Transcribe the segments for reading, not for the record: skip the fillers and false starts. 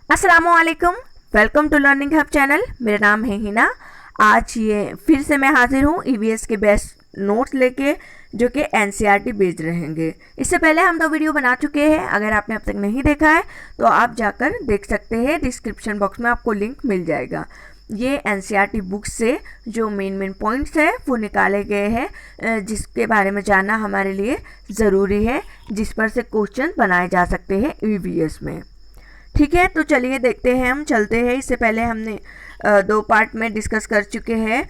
अस्सलामुअलैकुम, welcome to learning hub channel. मेरा नाम है हिना। आज ये फिर से मैं हाजिर हूँ ईवीएस के बेस्ट नोट्स लेके, जो कि एनसीईआरटी बेस्ड रहेंगे। इससे पहले हम 2 वीडियो बना चुके हैं। अगर आपने अब तक नहीं देखा है तो आप जाकर देख सकते हैं, डिस्क्रिप्शन बॉक्स में आपको लिंक मिल जाएगा। ये एनसीईआरटी बुक से जो मेन पॉइंट्स है वो निकाले गए हैं, जिसके बारे में जानना हमारे लिए ज़रूरी है, जिस पर से क्वेश्चन बनाए जा सकते हैं ईवीएस में। ठीक है, तो चलिए देखते हैं, हम चलते हैं। इससे पहले हमने 2 पार्ट में डिस्कस कर चुके हैं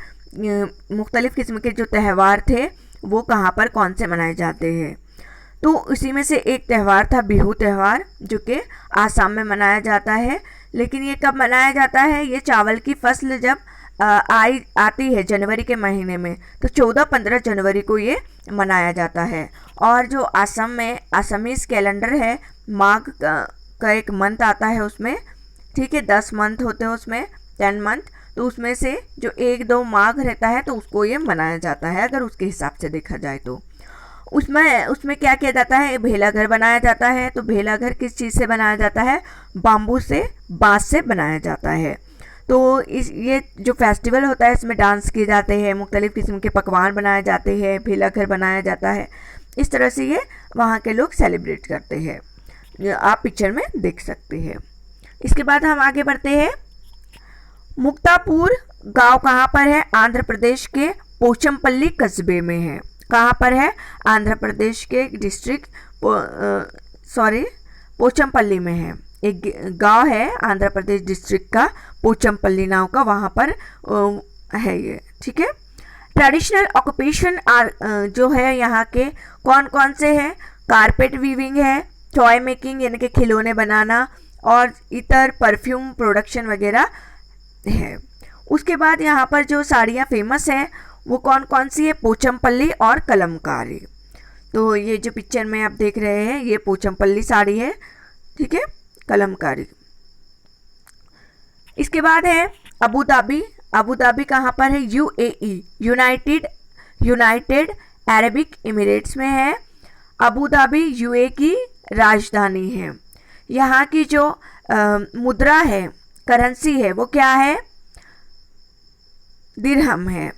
मुख्तलिफ़ किस्म के जो त्यौहार थे वो कहाँ पर कौन से मनाए जाते हैं। तो उसी में से एक त्यौहार था बिहू त्यौहार, जो कि आसाम में मनाया जाता है। लेकिन ये कब मनाया जाता है? ये चावल की फसल जब आती है जनवरी के महीने में, तो 14-15 जनवरी को ये मनाया जाता है। और जो आसाम में असमीज़ कैलेंडर है, माघ का एक मंथ आता है उसमें, ठीक है, 10 मंथ होते हैं उसमें, 10 मंथ, तो उसमें से जो 1-2 माघ रहता है तो उसको ये मनाया जाता है, अगर उसके हिसाब से देखा जाए तो। उसमें क्या किया जाता है? भेला घर बनाया जाता है। तो भेला घर किस चीज़ से बनाया जाता है? बाम्बू से, बांस से बनाया जाता है। तो ये जो फेस्टिवल होता है इसमें डांस किए जाते हैं, मुख्तलिफ़ किस्म के पकवान बनाए जाते हैं, भेला घर बनाया जाता है। इस तरह से ये वहाँ के लोग सेलिब्रेट करते हैं, आप पिक्चर में देख सकते हैं। इसके बाद हम आगे बढ़ते हैं। मुक्तापुर गांव कहाँ पर है? आंध्र प्रदेश के पोचमपल्ली कस्बे में है। कहाँ पर है? आंध्र प्रदेश के डिस्ट्रिक्ट पोचमपल्ली में है। एक गांव है आंध्र प्रदेश डिस्ट्रिक्ट का, पोचमपल्ली नाम का, वहाँ पर है ये। ठीक है। ट्रेडिशनल ऑक्यूपेशन जो है यहाँ के कौन कौन से हैं? कारपेट वीविंग है, टॉय मेकिंग यानी कि खिलौने बनाना, और इतर परफ्यूम प्रोडक्शन वगैरह है। उसके बाद यहाँ पर जो साड़ियाँ फेमस हैं वो कौन कौन सी है? पोचमपल्ली और कलमकारी। तो ये जो पिक्चर में आप देख रहे हैं ये पोचमपल्ली साड़ी है, ठीक है, कलमकारी। इसके बाद है अबू धाबी। अबू धाबी कहाँ पर है? यूएई, यूनाइटेड अरबिक एमिरेट्स में है। अबू धाबी यूएई की राजधानी है। यहाँ की जो मुद्रा है, करेंसी है, वो क्या है? दिरहम है।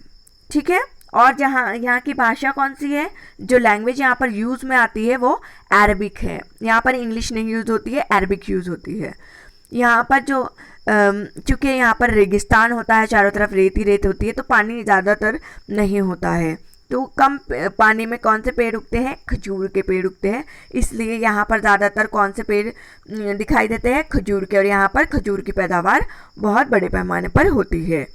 ठीक है। और यहाँ की भाषा कौन सी है? जो लैंग्वेज यहाँ पर यूज़ में आती है वो अरबिक है। यहाँ पर इंग्लिश नहीं यूज़ होती है, अरबिक यूज़ होती है। यहाँ पर जो चूँकि यहाँ पर रेगिस्तान होता है, चारों तरफ रेत ही रेत होती है, तो पानी ज़्यादातर नहीं होता है। तो कम पानी में कौन से पेड़ उगते हैं? खजूर के पेड़ उगते हैं। इसलिए यहाँ पर ज़्यादातर कौन से पेड़ दिखाई देते हैं? खजूर के। और यहाँ पर खजूर की पैदावार बहुत बड़े पैमाने पर होती है।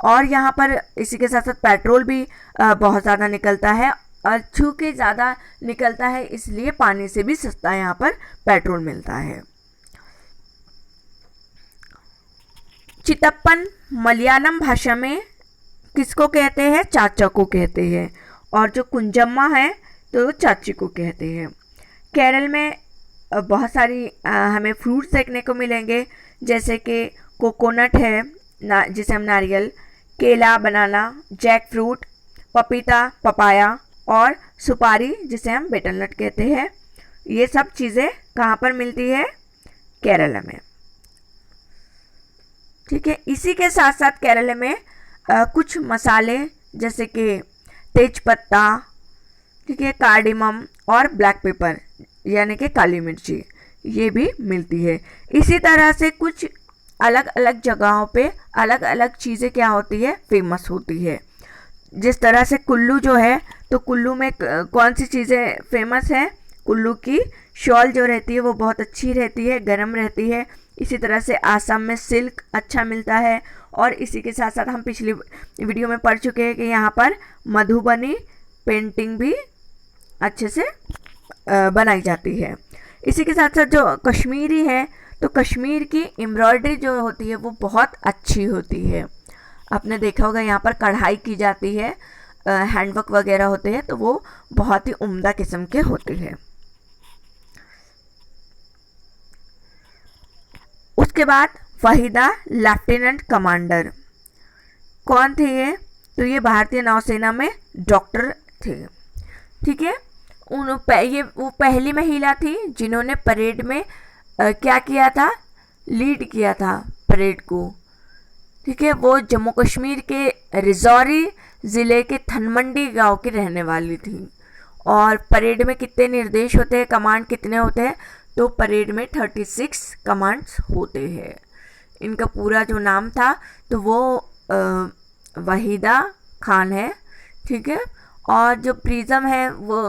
और यहाँ पर इसी के साथ साथ पेट्रोल भी बहुत ज़्यादा निकलता है, और चूँकि ज़्यादा निकलता है इसलिए पानी से भी सस्ता यहाँ पर पेट्रोल मिलता है। चितप्पन मलयालम भाषा में किसको कहते हैं? चाचा को कहते हैं। और जो कुंजम्मा है तो चाची को कहते हैं। केरल में बहुत सारी हमें फ्रूट्स देखने को मिलेंगे, जैसे कि कोकोनट है, जिसे हम नारियल, केला, बनाना, जैक फ्रूट, पपीता, पपाया, और सुपारी जिसे हम बेटलनट कहते हैं। ये सब चीज़ें कहाँ पर मिलती है? केरल में। ठीक है। इसी के साथ साथ केरल में कुछ मसाले जैसे कि तेज पत्ता, ठीक है, कार्डिमम और ब्लैक पेपर यानी कि काली मिर्ची, ये भी मिलती है। इसी तरह से कुछ अलग अलग जगहों पे अलग अलग चीज़ें क्या होती है? फेमस होती है। जिस तरह से कुल्लू जो है, तो कुल्लू में कौन सी चीज़ें फेमस है? कुल्लू की शॉल जो रहती है वो बहुत अच्छी रहती है, गर्म रहती है। इसी तरह से आसाम में सिल्क अच्छा मिलता है। और इसी के साथ साथ हम पिछली वीडियो में पढ़ चुके हैं कि यहाँ पर मधुबनी पेंटिंग भी अच्छे से बनाई जाती है। इसी के साथ साथ जो कश्मीरी है, तो कश्मीर की एम्ब्रॉयडरी जो होती है वो बहुत अच्छी होती है। आपने देखा होगा यहाँ पर कढ़ाई की जाती है, हैंडवर्क वगैरह होते हैं, तो वो बहुत ही उम्दा किस्म के होते हैं। उसके बाद वहीदा लेफ्टिनेंट कमांडर कौन थे ये? तो ये भारतीय नौसेना में डॉक्टर थे। ठीक है। वो पहली महिला थी जिन्होंने परेड में क्या किया था? लीड किया था परेड को, ठीक है, वो जम्मू कश्मीर के रिजौरी ज़िले के थनमंडी गांव की रहने वाली थी। और परेड में कितने निर्देश होते हैं, कमांड कितने होते हैं, तो परेड में 36 कमांड्स होते हैं। इनका पूरा जो नाम था तो वो वहीदा खान है, ठीक है। और जो प्रिज्म है वो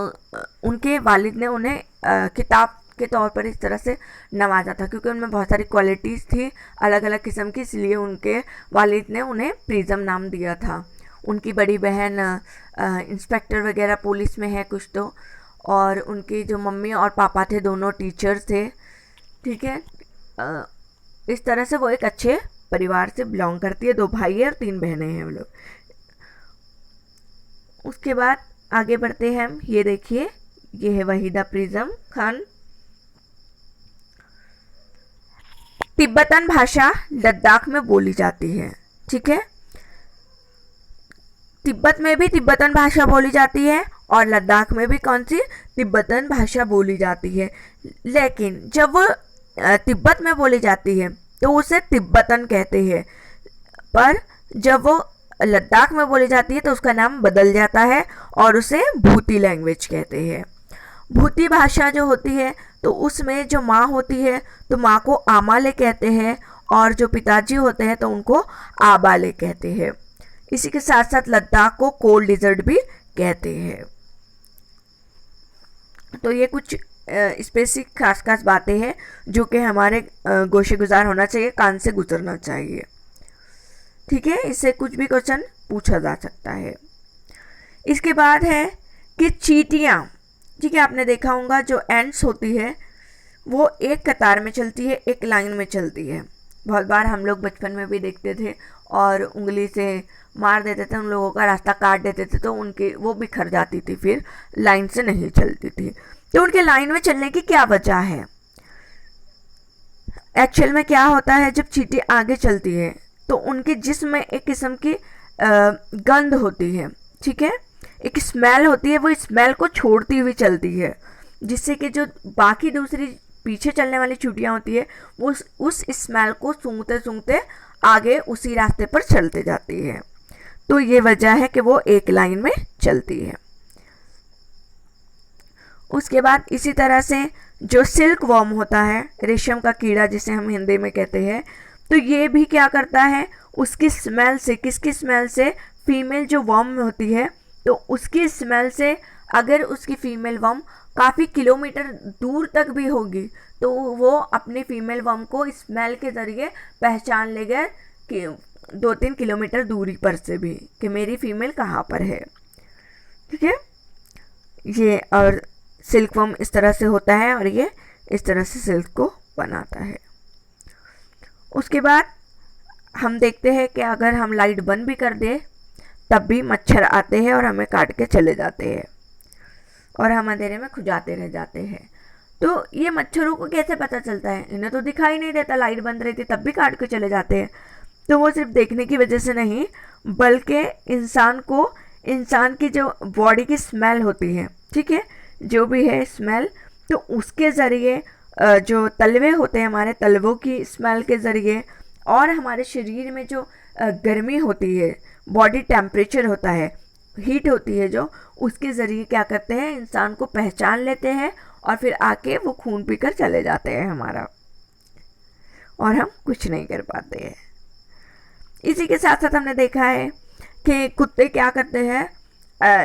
उनके वालिद ने उन्हें किताब के तौर पर इस तरह से नवाजा था, क्योंकि उनमें बहुत सारी क्वालिटीज़ थी अलग अलग किस्म की, इसलिए उनके वालिद ने उन्हें प्रिज्म नाम दिया था। उनकी बड़ी बहन इंस्पेक्टर वगैरह पुलिस में है कुछ तो, और उनकी जो मम्मी और पापा थे दोनों टीचर्स थे, ठीक है। इस तरह से वो एक अच्छे परिवार से बिलोंग करती है। 2 भाई है और 3 बहनें हैं वो लोग। उसके बाद आगे बढ़ते हैं हम, ये देखिए, ये है वहीदा प्रिज्म खान। तिब्बतन भाषा लद्दाख में बोली जाती है, ठीक है। तिब्बत में भी तिब्बतन भाषा बोली जाती है और लद्दाख में भी कौन सी, तिब्बतन भाषा बोली जाती है। लेकिन जब वो तिब्बत में बोली जाती है तो उसे तिब्बतन कहते हैं, पर जब वो लद्दाख में बोली जाती है तो उसका नाम बदल जाता है और उसे भूती लैंग्वेज कहते हैं। भूती भाषा जो होती है तो उसमें जो माँ होती है तो माँ को आमाले कहते हैं, और जो पिताजी होते हैं तो उनको आबाले कहते हैं। इसी के साथ साथ लद्दाख को कोल्ड डिजर्ट भी कहते हैं। तो ये कुछ स्पेसिफिक खास खास बातें हैं जो कि हमारे गोशे गुजार होना चाहिए, कान से गुजरना चाहिए, ठीक है। इससे कुछ भी क्वेश्चन पूछा जा सकता है। इसके बाद है कि चींटियाँ, ठीक है, आपने देखा होगा जो एंड्स होती है वो एक कतार में चलती है, एक लाइन में चलती है। बहुत बार हम लोग बचपन में भी देखते थे और उंगली से मार देते थे, उन लोगों का रास्ता काट देते थे तो उनके वो बिखर जाती थी, फिर लाइन से नहीं चलती थी। तो उनके लाइन में चलने की क्या वजह है? एक्चुअल में क्या होता है, जब चींटी आगे चलती है तो उनके जिस्म में एक किस्म की गंध होती है, ठीक है, एक स्मेल होती है, वो स्मेल को छोड़ती हुई चलती है, जिससे कि जो बाकी दूसरी पीछे चलने वाली चींटियाँ होती है वो उस स्मेल को सूंघते सूंघते आगे उसी रास्ते पर चलते जाती है। तो ये वजह है कि वो एक लाइन में चलती है। उसके बाद इसी तरह से जो सिल्क वॉर्म होता है, रेशम का कीड़ा जिसे हम हिंदी में कहते हैं, तो ये भी क्या करता है, उसकी स्मेल से, किसकी स्मेल से, फीमेल जो वॉर्म होती है तो उसकी स्मेल से अगर उसकी फीमेल वॉर्म काफ़ी किलोमीटर दूर तक भी होगी तो वो अपनी फीमेल वॉर्म को स्मेल के ज़रिए पहचान लेगा कि 2-3 किलोमीटर दूरी पर से भी कि मेरी फीमेल कहाँ पर है, ठीक है। ये और सिल्क वर्म इस तरह से होता है और ये इस तरह से सिल्क को बनाता है। उसके बाद हम देखते हैं कि अगर हम लाइट बंद भी कर दें तब भी मच्छर आते हैं और हमें काट के चले जाते हैं और हम अंधेरे में खुजाते रह जाते हैं। तो ये मच्छरों को कैसे पता चलता है? इन्हें तो दिखाई नहीं देता, लाइट बंद रहती तब भी काट के चले जाते हैं। तो वो सिर्फ देखने की वजह से नहीं, बल्कि इंसान की जो बॉडी की स्मेल होती है, ठीक है, जो भी है स्मेल, तो उसके ज़रिए जो तलवे होते हैं हमारे तलवों की स्मेल के ज़रिए और हमारे शरीर में जो गर्मी होती है, बॉडी टेम्परेचर होता है, हीट होती है जो, उसके ज़रिए क्या करते हैं, इंसान को पहचान लेते हैं और फिर आके वो खून पीकर चले जाते हैं हमारा, और हम कुछ नहीं कर पाते हैं। इसी के साथ साथ हमने देखा है कि कुत्ते क्या करते हैं,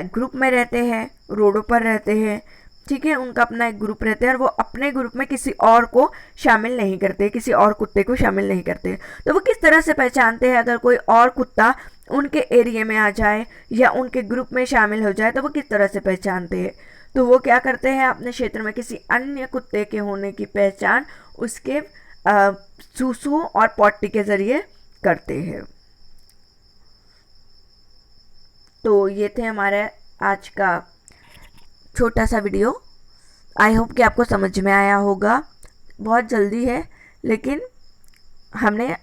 ग्रुप में रहते हैं, रोडों पर रहते हैं, ठीक है, उनका अपना एक ग्रुप रहता है और वो अपने ग्रुप में किसी और को शामिल नहीं करते, किसी और कुत्ते को शामिल नहीं करते। तो वो किस तरह से पहचानते हैं अगर कोई और कुत्ता उनके एरिया में आ जाए या उनके ग्रुप में शामिल हो जाए, तो वो किस तरह से पहचानते हैं? तो वो क्या करते हैं, अपने क्षेत्र में किसी अन्य कुत्ते के होने की पहचान उसके सूसू और पॉटी के ज़रिए करते हैं। तो ये थे हमारे आज का छोटा सा वीडियो। आई होप कि आपको समझ में आया होगा। बहुत जल्दी है लेकिन हमने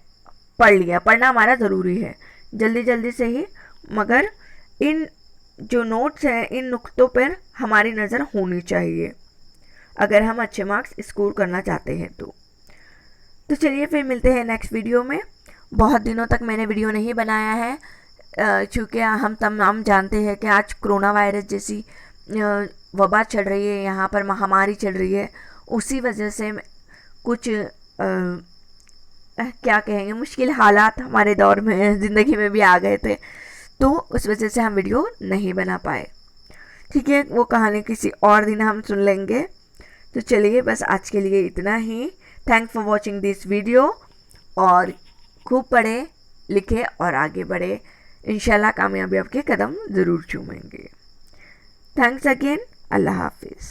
पढ़ लिया, पढ़ना हमारा ज़रूरी है जल्दी जल्दी से ही, मगर इन जो नोट्स हैं इन नुक्तों पर हमारी नज़र होनी चाहिए अगर हम अच्छे मार्क्स स्कोर करना चाहते हैं। तो चलिए फिर मिलते हैं नेक्स्ट वीडियो में। बहुत दिनों तक मैंने वीडियो नहीं बनाया है क्योंकि हम तमाम जानते हैं कि आज कोरोना वायरस जैसी वबा चल रही है, यहाँ पर महामारी चल रही है। उसी वजह से कुछ क्या कहेंगे, मुश्किल हालात हमारे दौर में ज़िंदगी में भी आ गए थे, तो उस वजह से हम वीडियो नहीं बना पाए। ठीक है, वो कहानी किसी और दिन हम सुन लेंगे। तो चलिए बस आज के लिए इतना ही। Thanks for watching this video, और खूब पढ़े लिखे और आगे बढ़े। इंशाल्लाह कामयाबी आपके कदम ज़रूर चूमेंगे। Thanks again. अल्लाह हाफिज़।